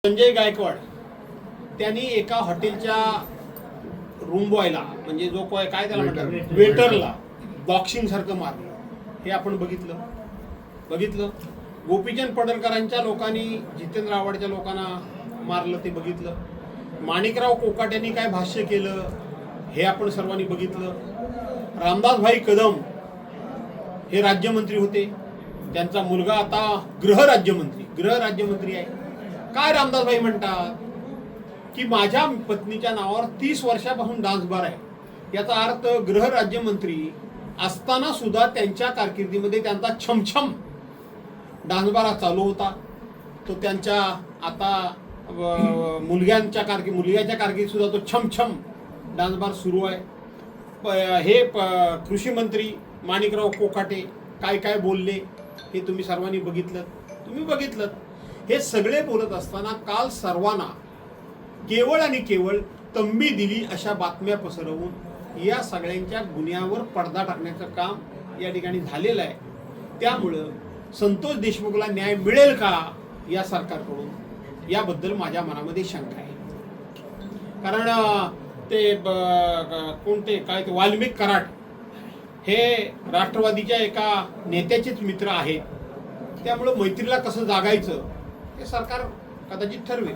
संजय गायकवाड त्यांनी एका हॉटेलच्या रूम बॉयला म्हणजे जो काय त्याला म्हणतात वेटरला बॉक्सिंग सारखं मारलं हे आपण बघितलं. गोपीचंद पडळकरांच्या लोकांनी जितेंद्र आव्हाडच्या लोकांना मारलं ते बघितलं. माणिकराव कोकाट्यांनी काय भाष्य केलं हे आपण सर्वांनी बघितलं. रामदास भाई कदम हे राज्यमंत्री होते, त्यांचा मुलगा आता गृहराज्यमंत्री आहे. काय रामदास भाई म्हणतात की माझ्या पत्नीच्या नावावर 30 वर्षापासून डान्स बार आहे. याचा अर्थ गृहराज्यमंत्री असताना सुद्धा त्यांच्या कारकिर्दीमध्ये त्यांचा छमछम डान्स बार चालू होता. तो त्यांच्या आता मुलग्याच्या कारकिर्दीत सुद्धा तो छमछम डान्स बार सुरू आहे. हे कृषी मंत्री माणिकराव कोकाटे काय काय बोलले हे तुम्ही सर्वांनी बघितलं. हे सगळे बोलत असताना काल सर्वांना केवळ आणि केवळ तंबी दिली अशा बातम्या पसरवून या सगळ्यांच्या गुन्ह्यावर पडदा टाकण्याचं काम या ठिकाणी झालेलं आहे. त्यामुळं संतोष देशमुखला न्याय मिळेल का या सरकारकडून याबद्दल माझ्या मनामध्ये शंका आहे. कारण ते कोणते काय ते वाल्मिक कराड हे राष्ट्रवादीच्या एका नेत्याचेच मित्र आहेत. त्यामुळं मैत्रीला कसं जागायचं हे सरकार कदाचित ठरवेल.